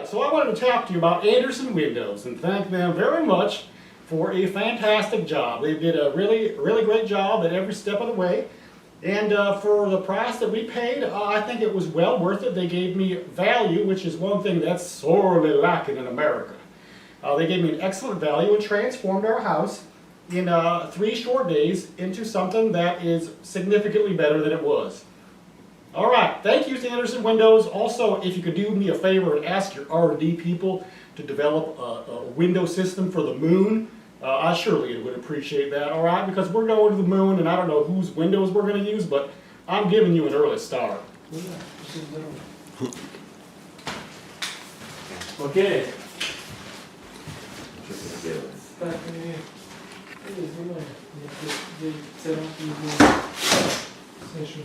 so I wanted to talk to you about Andersen Windows and thank them very much for a fantastic job. They did a really great job at every step of the way. And for the price that we paid, I think it was well worth it. They gave me value, which is one thing that's sorely lacking in America. They gave me an excellent value and transformed our house in 3 short days into something that is significantly better than it was. All right, thank you to Andersen Windows. Also, if you could do me a favor and ask your R&D people to develop a window system for the moon, I surely would appreciate that, all right? Because we're going to the moon, and I don't know whose windows we're going to use, but I'm giving you an early start. Okay. Session.